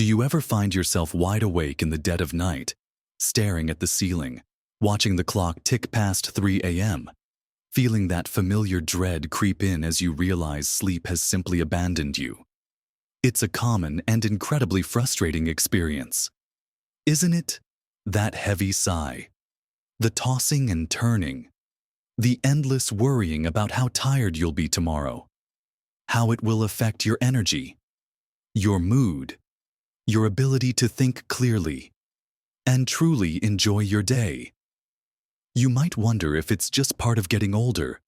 Do you ever find yourself wide awake in the dead of night, staring at the ceiling, watching the clock tick past 3 a.m., feeling that familiar dread creep in as you realize sleep has simply abandoned you? It's a common and incredibly frustrating experience, isn't it? That heavy sigh, the tossing and turning, the endless worrying about how tired you'll be tomorrow, how it will affect your energy, your mood, your ability to think clearly, and truly enjoy your day. You might wonder if it's just part of getting older,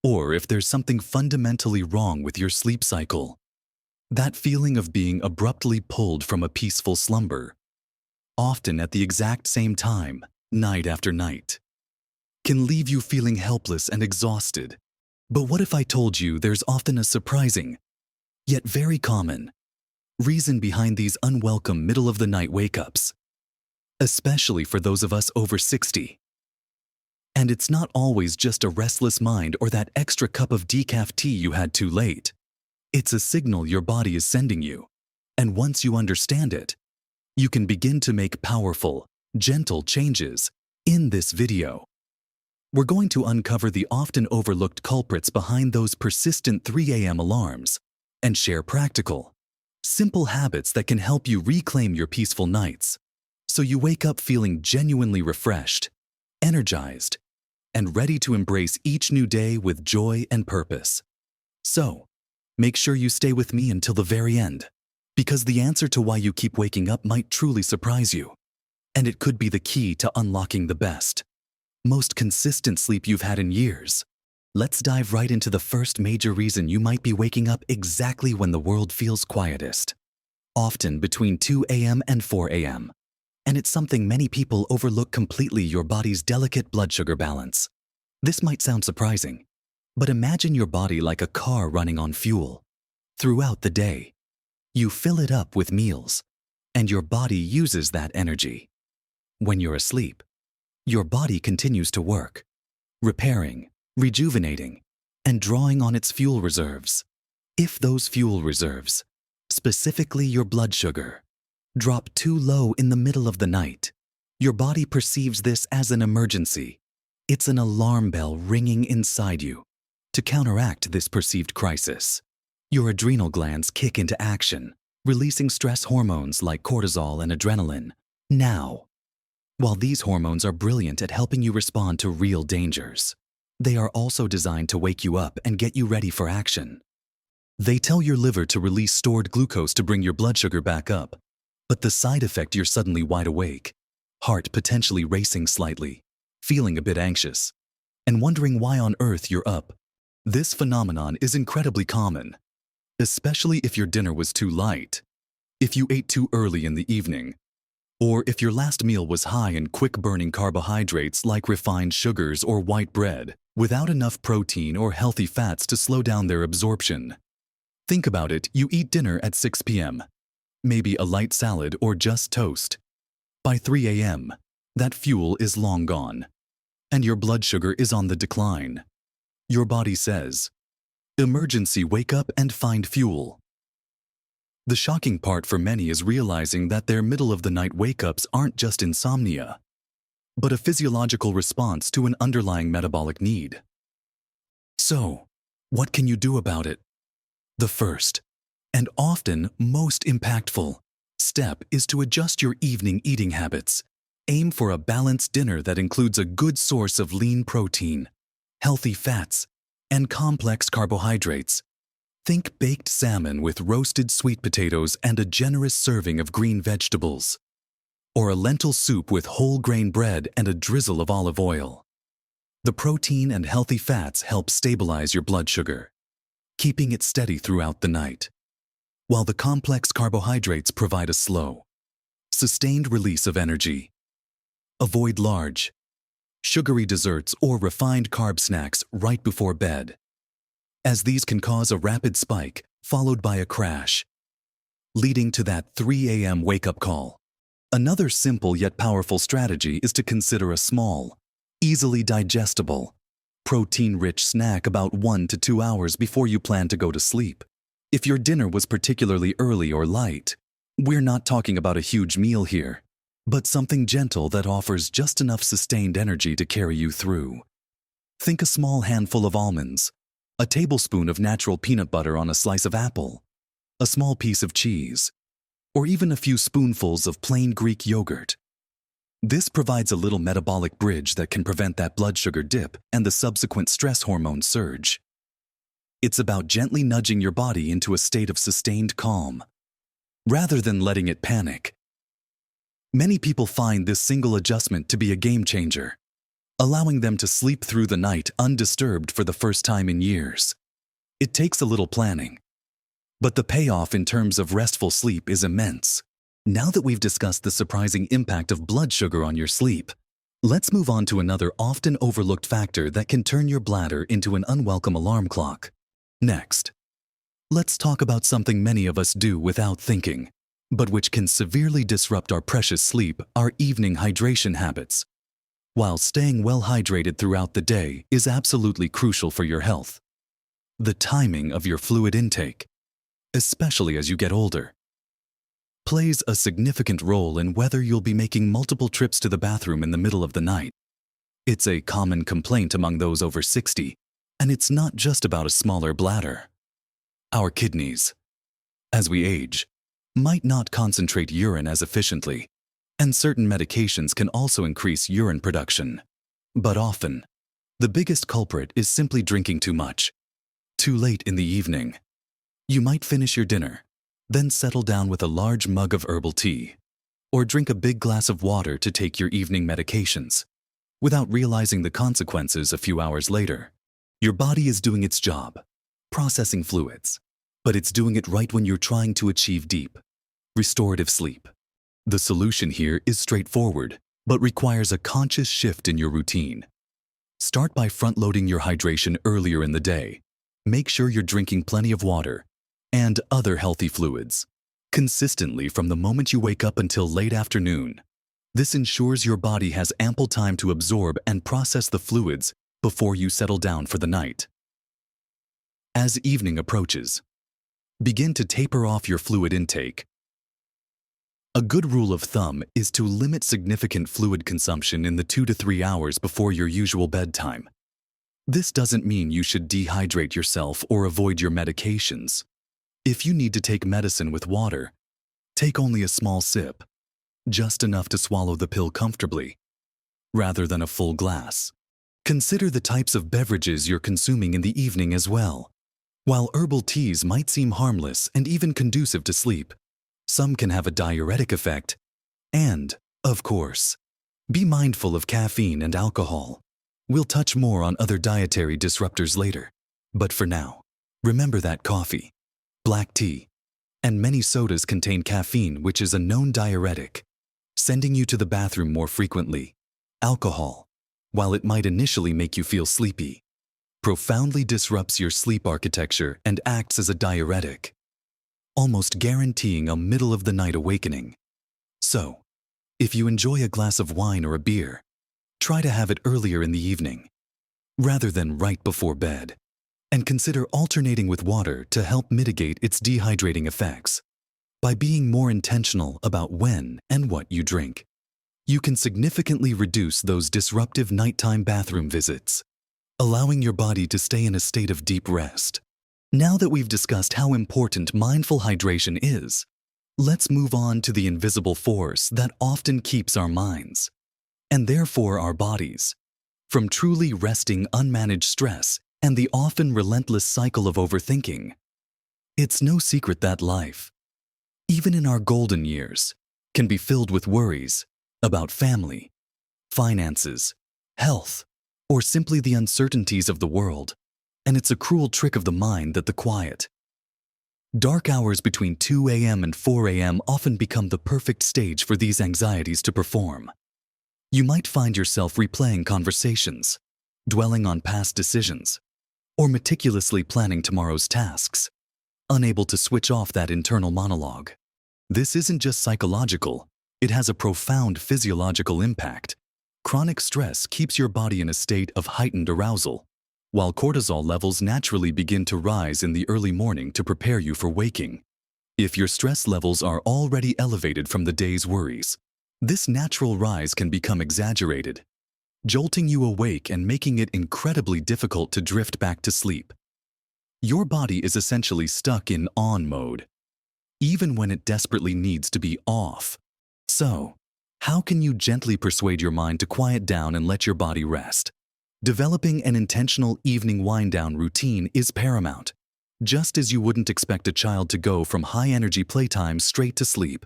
or if there's something fundamentally wrong with your sleep cycle. That feeling of being abruptly pulled from a peaceful slumber, often at the exact same time, night after night, can leave you feeling helpless and exhausted. But what if I told you there's often a surprising, yet very common, reason behind these unwelcome middle-of-the-night wake-ups, especially for those of us over 60. And it's not always just a restless mind or that extra cup of decaf tea you had too late. It's a signal your body is sending you, and once you understand it, you can begin to make powerful, gentle changes. In this video, we're going to uncover the often overlooked culprits behind those persistent 3 a.m. alarms and share practical, simple habits that can help you reclaim your peaceful nights so you wake up feeling genuinely refreshed, energized, and ready to embrace each new day with joy and purpose. So, make sure you stay with me until the very end, because the answer to why you keep waking up might truly surprise you, and it could be the key to unlocking the best, most consistent sleep you've had in years. Let's dive right into the first major reason you might be waking up exactly when the world feels quietest, often between 2 a.m. and 4 a.m. And it's something many people overlook completely: your body's delicate blood sugar balance. This might sound surprising, but imagine your body like a car running on fuel. Throughout the day, you fill it up with meals, and your body uses that energy. When you're asleep, your body continues to work, repairing, rejuvenating, and drawing on its fuel reserves. If those fuel reserves, specifically your blood sugar, drop too low in the middle of the night, your body perceives this as an emergency. It's an alarm bell ringing inside you. To counteract this perceived crisis, your adrenal glands kick into action, releasing stress hormones like cortisol and adrenaline. Now, while these hormones are brilliant at helping you respond to real dangers, they are also designed to wake you up and get you ready for action. They tell your liver to release stored glucose to bring your blood sugar back up, but the side effect: you're suddenly wide awake, heart potentially racing slightly, feeling a bit anxious, and wondering why on earth you're up. This phenomenon is incredibly common, especially if your dinner was too light, if you ate too early in the evening, or if your last meal was high in quick-burning carbohydrates like refined sugars or white bread, without enough protein or healthy fats to slow down their absorption. Think about it: you eat dinner at 6 p.m., maybe a light salad or just toast. By 3 a.m., that fuel is long gone, and your blood sugar is on the decline. Your body says, "Emergency, wake up and find fuel." The shocking part for many is realizing that their middle-of-the-night wake-ups aren't just insomnia, but a physiological response to an underlying metabolic need. So, what can you do about it? The first, and often most impactful, step is to adjust your evening eating habits. Aim for a balanced dinner that includes a good source of lean protein, healthy fats, and complex carbohydrates. Think baked salmon with roasted sweet potatoes and a generous serving of green vegetables, or a lentil soup with whole grain bread and a drizzle of olive oil. The protein and healthy fats help stabilize your blood sugar, keeping it steady throughout the night, while the complex carbohydrates provide a slow, sustained release of energy. Avoid large, sugary desserts or refined carb snacks right before bed, as these can cause a rapid spike followed by a crash, leading to that 3 a.m. wake-up call. Another simple yet powerful strategy is to consider a small, easily digestible, protein-rich snack about 1 to 2 hours before you plan to go to sleep. If your dinner was particularly early or light, We're not talking about a huge meal here, but something gentle that offers just enough sustained energy to carry you through. Think a small handful of almonds, a tablespoon of natural peanut butter on a slice of apple, a small piece of cheese, or even a few spoonfuls of plain Greek yogurt. This provides a little metabolic bridge that can prevent that blood sugar dip and the subsequent stress hormone surge. It's about gently nudging your body into a state of sustained calm, rather than letting it panic. Many people find this single adjustment to be a game changer, allowing them to sleep through the night undisturbed for the first time in years. It takes a little planning, but the payoff in terms of restful sleep is immense. Now that we've discussed the surprising impact of blood sugar on your sleep, let's move on to another often overlooked factor that can turn your bladder into an unwelcome alarm clock. Next, let's talk about something many of us do without thinking, but which can severely disrupt our precious sleep: our evening hydration habits. While staying well hydrated throughout the day is absolutely crucial for your health, the timing of your fluid intake, especially as you get older, plays a significant role in whether you'll be making multiple trips to the bathroom in the middle of the night. It's a common complaint among those over 60, and it's not just about a smaller bladder. Our kidneys, as we age, might not concentrate urine as efficiently, and certain medications can also increase urine production. But often, the biggest culprit is simply drinking too much, too late in the evening. You might finish your dinner, then settle down with a large mug of herbal tea, or drink a big glass of water to take your evening medications, without realizing the consequences a few hours later. Your body is doing its job, processing fluids, but it's doing it right when you're trying to achieve deep, restorative sleep. The solution here is straightforward, but requires a conscious shift in your routine. Start by front-loading your hydration earlier in the day. Make sure you're drinking plenty of water and other healthy fluids consistently from the moment you wake up until late afternoon. This ensures your body has ample time to absorb and process the fluids before you settle down for the night. As evening approaches, begin to taper off your fluid intake. A good rule of thumb is to limit significant fluid consumption in the 2 to 3 hours before your usual bedtime. This doesn't mean you should dehydrate yourself or avoid your medications. If you need to take medicine with water, take only a small sip, just enough to swallow the pill comfortably, rather than a full glass. Consider the types of beverages you're consuming in the evening as well. While herbal teas might seem harmless and even conducive to sleep, some can have a diuretic effect. And, of course, be mindful of caffeine and alcohol. We'll touch more on other dietary disruptors later, but for now, remember that coffee, black tea, and many sodas contain caffeine, which is a known diuretic, sending you to the bathroom more frequently. Alcohol, while it might initially make you feel sleepy, profoundly disrupts your sleep architecture and acts as a diuretic, almost guaranteeing a middle-of-the-night awakening. So, if you enjoy a glass of wine or a beer, try to have it earlier in the evening, rather than right before bed, and consider alternating with water to help mitigate its dehydrating effects. By being more intentional about when and what you drink, you can significantly reduce those disruptive nighttime bathroom visits, allowing your body to stay in a state of deep rest. Now that we've discussed how important mindful hydration is, let's move on to the invisible force that often keeps our minds, and therefore our bodies, from truly resting unmanaged stress and the often relentless cycle of overthinking. It's no secret that life, even in our golden years, can be filled with worries about family, finances, health, or simply the uncertainties of the world. And it's a cruel trick of the mind that the quiet, dark hours between 2 a.m. and 4 a.m. often become the perfect stage for these anxieties to perform. You might find yourself replaying conversations, dwelling on past decisions, or meticulously planning tomorrow's tasks, unable to switch off that internal monologue. This isn't just psychological, it has a profound physiological impact. Chronic stress keeps your body in a state of heightened arousal, while cortisol levels naturally begin to rise in the early morning to prepare you for waking. If your stress levels are already elevated from the day's worries, this natural rise can become exaggerated, jolting you awake and making it incredibly difficult to drift back to sleep. Your body is essentially stuck in on mode, even when it desperately needs to be off. So, how can you gently persuade your mind to quiet down and let your body rest? Developing an intentional evening wind-down routine is paramount. Just as you wouldn't expect a child to go from high-energy playtime straight to sleep,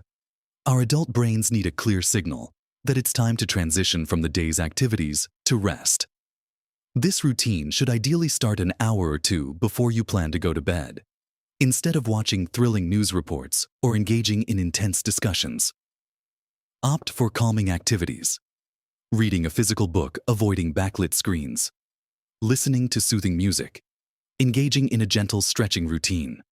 our adult brains need a clear signal that it's time to transition from the day's activities to rest. This routine should ideally start an hour or two before you plan to go to bed, instead of watching thrilling news reports or engaging in intense discussions. Opt for calming activities. Reading a physical book, avoiding backlit screens, listening to soothing music, engaging in a gentle stretching routine,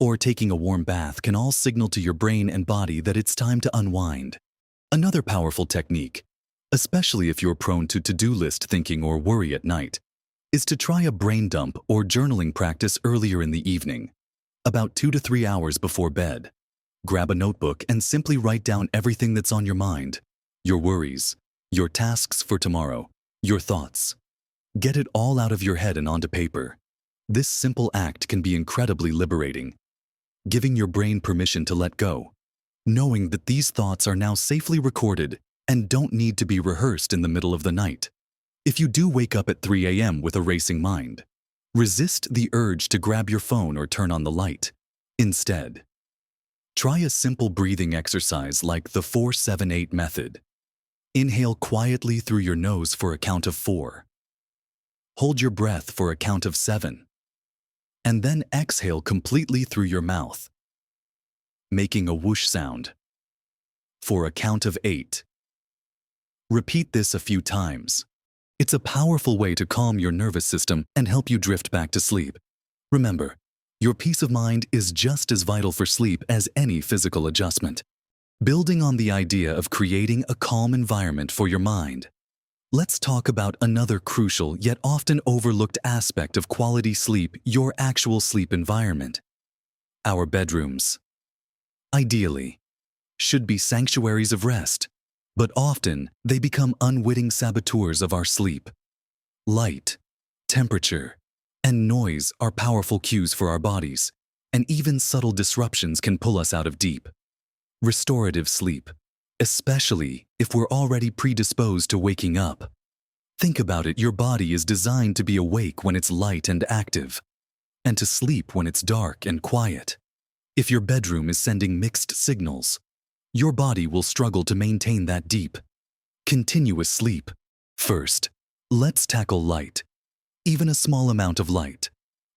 or taking a warm bath can all signal to your brain and body that it's time to unwind. Another powerful technique, especially if you're prone to to-do list thinking or worry at night, is to try a brain dump or journaling practice earlier in the evening, about 2 to 3 hours before bed. Grab a notebook and simply write down everything that's on your mind, your worries, your tasks for tomorrow, your thoughts. Get it all out of your head and onto paper. This simple act can be incredibly liberating, giving your brain permission to let go, knowing that these thoughts are now safely recorded and don't need to be rehearsed in the middle of the night. If you do wake up at 3 a.m. with a racing mind, resist the urge to grab your phone or turn on the light. Instead, try a simple breathing exercise like the 4-7-8 method. Inhale quietly through your nose for a count of 4. Hold your breath for a count of 7. And then exhale completely through your mouth, making a whoosh sound, for a count of 8. Repeat this a few times. It's a powerful way to calm your nervous system and help you drift back to sleep. Remember, your peace of mind is just as vital for sleep as any physical adjustment. Building on the idea of creating a calm environment for your mind, let's talk about another crucial yet often overlooked aspect of quality sleep: your actual sleep environment. Our bedrooms, ideally, should be sanctuaries of rest, but often they become unwitting saboteurs of our sleep. Light, temperature, and noise are powerful cues for our bodies, and even subtle disruptions can pull us out of deep, restorative sleep, especially if we're already predisposed to waking up. Think about it, your body is designed to be awake when it's light and active, and to sleep when it's dark and quiet. If your bedroom is sending mixed signals, your body will struggle to maintain that deep, continuous sleep. First, let's tackle light. Even a small amount of light,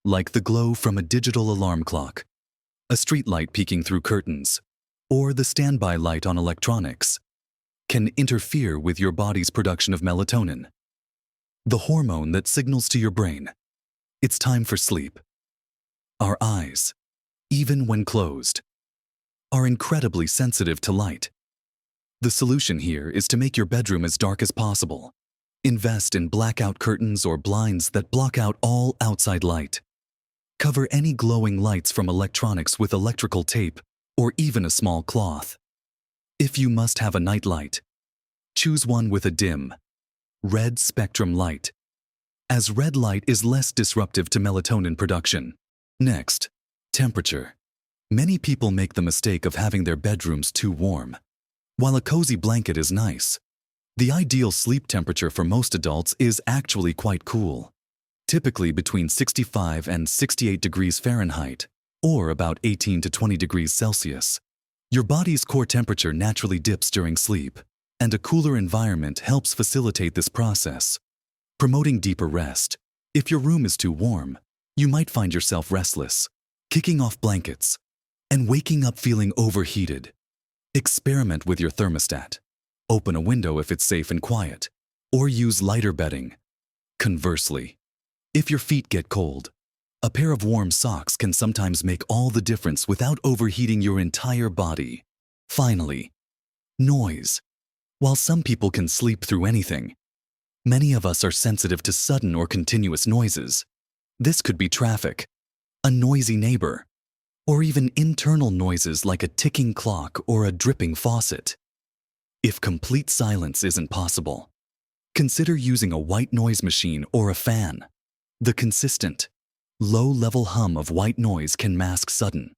like the glow from a digital alarm clock, a street light peeking through curtains, or the standby light on electronics, can interfere with your body's production of melatonin, the hormone that signals to your brain it's time for sleep. Our eyes, even when closed, are incredibly sensitive to light. The solution here is to make your bedroom as dark as possible. Invest in blackout curtains or blinds that block out all outside light. Cover any glowing lights from electronics with electrical tape or even a small cloth. If you must have a night light, choose one with a dim, red spectrum light, as red light is less disruptive to melatonin production. Next, temperature. Many people make the mistake of having their bedrooms too warm. While a cozy blanket is nice, the ideal sleep temperature for most adults is actually quite cool, typically between 65 and 68 degrees Fahrenheit, or about 18 to 20 degrees Celsius. Your body's core temperature naturally dips during sleep, and a cooler environment helps facilitate this process, promoting deeper rest. If your room is too warm, you might find yourself restless, kicking off blankets, and waking up feeling overheated. Experiment with your thermostat. Open a window if it's safe and quiet, or use lighter bedding. Conversely, if your feet get cold, a pair of warm socks can sometimes make all the difference without overheating your entire body. Finally, noise. While some people can sleep through anything, many of us are sensitive to sudden or continuous noises. This could be traffic, a noisy neighbor, or even internal noises like a ticking clock or a dripping faucet. If complete silence isn't possible, consider using a white noise machine or a fan. The consistent, low-level hum of white noise can mask sudden,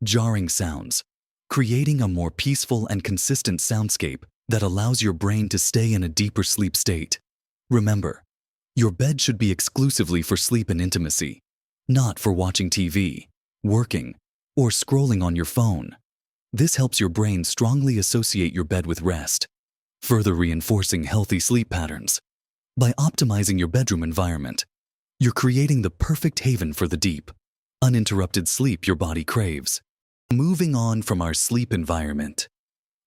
jarring sounds, creating a more peaceful and consistent soundscape that allows your brain to stay in a deeper sleep state. Remember, your bed should be exclusively for sleep and intimacy, not for watching TV, working, or scrolling on your phone. This helps your brain strongly associate your bed with rest, further reinforcing healthy sleep patterns. By optimizing your bedroom environment, you're creating the perfect haven for the deep, uninterrupted sleep your body craves. Moving on from our sleep environment,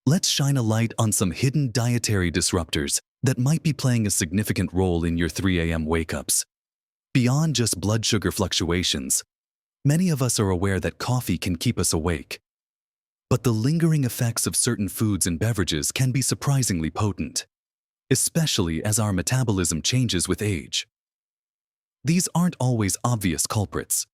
let's shine a light on some hidden dietary disruptors that might be playing a significant role in your 3 a.m. wake-ups. Beyond just blood sugar fluctuations, many of us are aware that coffee can keep us awake. But the lingering effects of certain foods and beverages can be surprisingly potent, especially as our metabolism changes with age. These aren't always obvious culprits,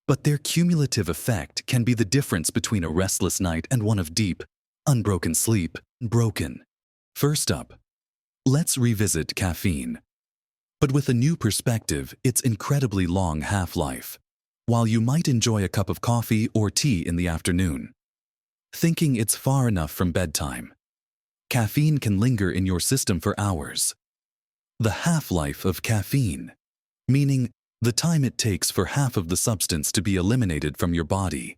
but their cumulative effect can be the difference between a restless night and one of deep, unbroken sleep. First up, let's revisit caffeine. But with a new perspective, its incredibly long half-life. While you might enjoy a cup of coffee or tea in the afternoon, thinking it's far enough from bedtime, caffeine can linger in your system for hours. The half-life of caffeine, meaning the time it takes for half of the substance to be eliminated from your body,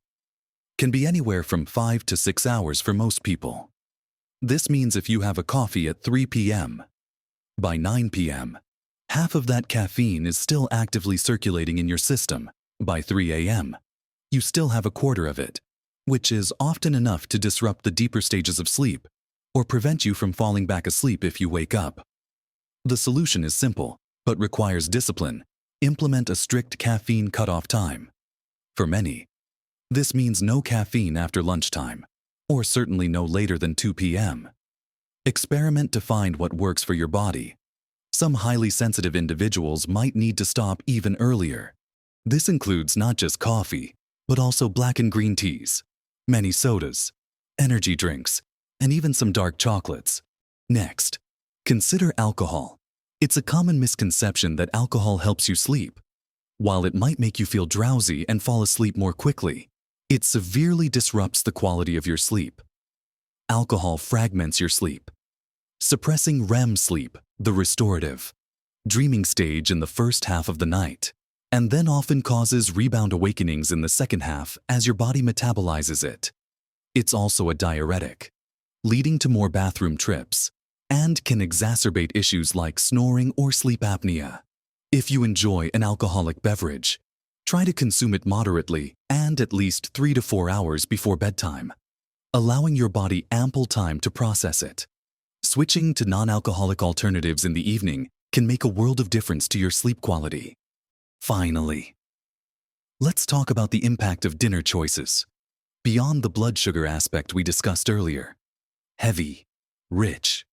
can be anywhere from 5 to 6 hours for most people. This means if you have a coffee at 3 p.m., by 9 p.m., half of that caffeine is still actively circulating in your system. By 3 a.m., you still have a quarter of it, which is often enough to disrupt the deeper stages of sleep or prevent you from falling back asleep if you wake up. The solution is simple, but requires discipline. Implement a strict caffeine cutoff time. For many, this means no caffeine after lunchtime, or certainly no later than 2 p.m. Experiment to find what works for your body. Some highly sensitive individuals might need to stop even earlier. This includes not just coffee, but also black and green teas, many sodas, energy drinks, and even some dark chocolates. Next, consider alcohol. It's a common misconception that alcohol helps you sleep. While it might make you feel drowsy and fall asleep more quickly, it severely disrupts the quality of your sleep. Alcohol fragments your sleep, suppressing REM sleep, the restorative, dreaming stage in the first half of the night, and then often causes rebound awakenings in the second half as your body metabolizes it. It's also a diuretic, leading to more bathroom trips, and can exacerbate issues like snoring or sleep apnea. If you enjoy an alcoholic beverage, try to consume it moderately and at least 3 to 4 hours before bedtime, allowing your body ample time to process it. Switching to non-alcoholic alternatives in the evening can make a world of difference to your sleep quality. Finally, let's talk about the impact of dinner choices. Beyond the blood sugar aspect we discussed earlier, heavy, rich,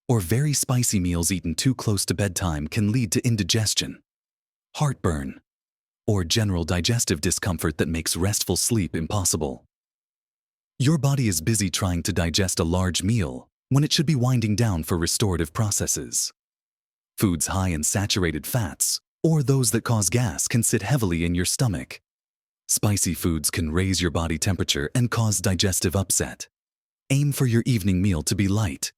or very spicy meals eaten too close to bedtime can lead to indigestion, heartburn, or general digestive discomfort that makes restful sleep impossible. Your body is busy trying to digest a large meal when it should be winding down for restorative processes. Foods high in saturated fats, or those that cause gas, can sit heavily in your stomach. Spicy foods can raise your body temperature and cause digestive upset. Aim for your evening meal to be light,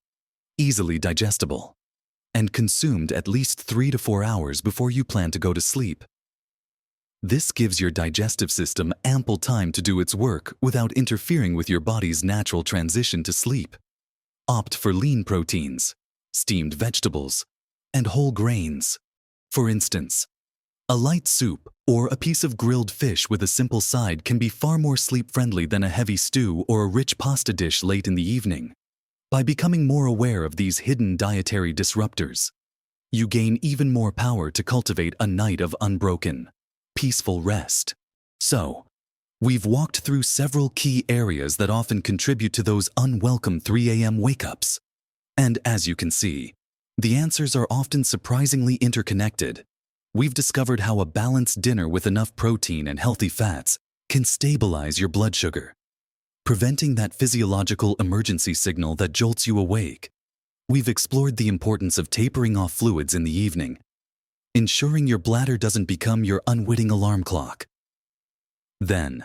easily digestible, and consumed at least 3 to 4 hours before you plan to go to sleep. This gives your digestive system ample time to do its work without interfering with your body's natural transition to sleep. Opt for lean proteins, steamed vegetables, and whole grains. For instance, a light soup or a piece of grilled fish with a simple side can be far more sleep-friendly than a heavy stew or a rich pasta dish late in the evening. By becoming more aware of these hidden dietary disruptors, you gain even more power to cultivate a night of unbroken, peaceful rest. So, we've walked through several key areas that often contribute to those unwelcome 3 a.m. wake-ups. And as you can see, the answers are often surprisingly interconnected. We've discovered how a balanced dinner with enough protein and healthy fats can stabilize your blood sugar, preventing that physiological emergency signal that jolts you awake. We've explored the importance of tapering off fluids in the evening, ensuring your bladder doesn't become your unwitting alarm clock. Then,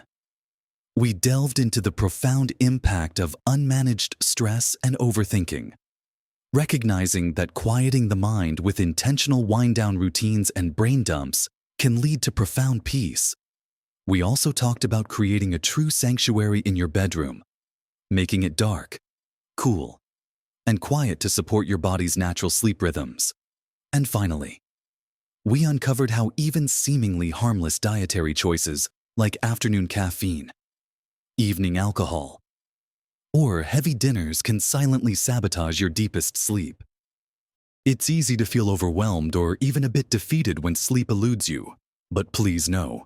we delved into the profound impact of unmanaged stress and overthinking, recognizing that quieting the mind with intentional wind-down routines and brain dumps can lead to profound peace. We also talked about creating a true sanctuary in your bedroom, making it dark, cool, and quiet to support your body's natural sleep rhythms. And finally, we uncovered how even seemingly harmless dietary choices like afternoon caffeine, evening alcohol, or heavy dinners can silently sabotage your deepest sleep. It's easy to feel overwhelmed or even a bit defeated when sleep eludes you, but please know,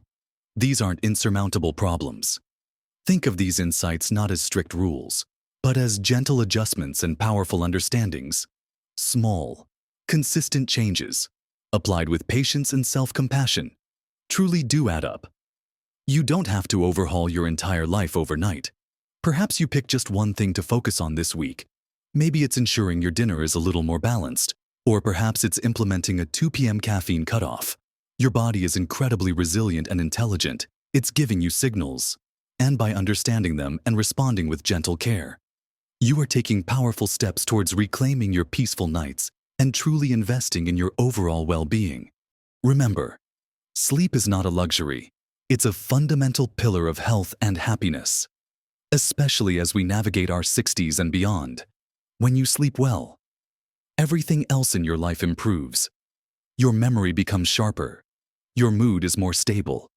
these aren't insurmountable problems. Think of these insights not as strict rules, but as gentle adjustments and powerful understandings. Small, consistent changes, applied with patience and self-compassion, truly do add up. You don't have to overhaul your entire life overnight. Perhaps you pick just one thing to focus on this week. Maybe it's ensuring your dinner is a little more balanced, or perhaps it's implementing a 2 p.m. caffeine cutoff. Your body is incredibly resilient and intelligent. It's giving you signals, and by understanding them and responding with gentle care, you are taking powerful steps towards reclaiming your peaceful nights and truly investing in your overall well-being. Remember, sleep is not a luxury. It's a fundamental pillar of health and happiness, especially as we navigate our 60s and beyond. When you sleep well, everything else in your life improves. Your memory becomes sharper, your mood is more stable,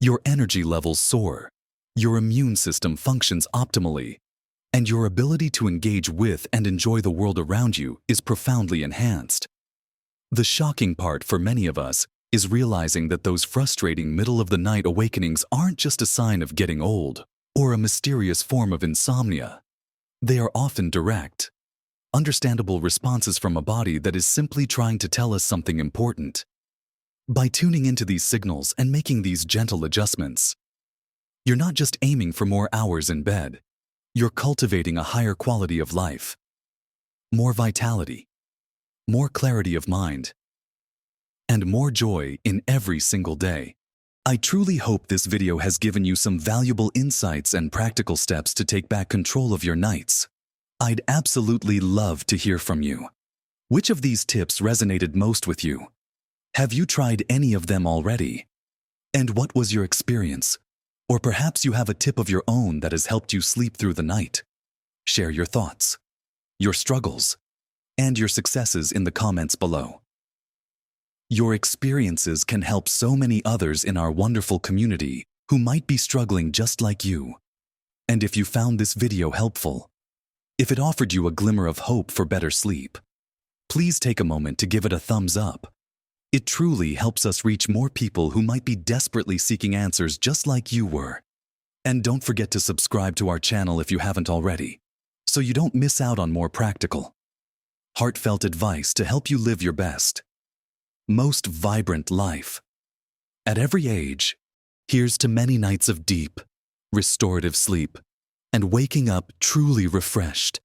your energy levels soar, your immune system functions optimally, and your ability to engage with and enjoy the world around you is profoundly enhanced. The shocking part for many of us is realizing that those frustrating middle-of-the-night awakenings aren't just a sign of getting old or a mysterious form of insomnia. They are often direct, understandable responses from a body that is simply trying to tell us something important. By tuning into these signals and making these gentle adjustments, you're not just aiming for more hours in bed, you're cultivating a higher quality of life, more vitality, more clarity of mind, and more joy in every single day. I truly hope this video has given you some valuable insights and practical steps to take back control of your nights. I'd absolutely love to hear from you. Which of these tips resonated most with you? Have you tried any of them already? And what was your experience? Or perhaps you have a tip of your own that has helped you sleep through the night. Share your thoughts, your struggles, and your successes in the comments below. Your experiences can help so many others in our wonderful community who might be struggling just like you. And if you found this video helpful, if it offered you a glimmer of hope for better sleep, please take a moment to give it a thumbs up. It truly helps us reach more people who might be desperately seeking answers just like you were. And don't forget to subscribe to our channel if you haven't already, so you don't miss out on more practical, heartfelt advice to help you live your best, most vibrant life. At every age, here's to many nights of deep, restorative sleep, and waking up truly refreshed,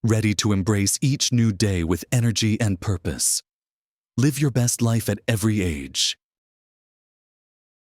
ready to embrace each new day with energy and purpose. Live your best life at every age.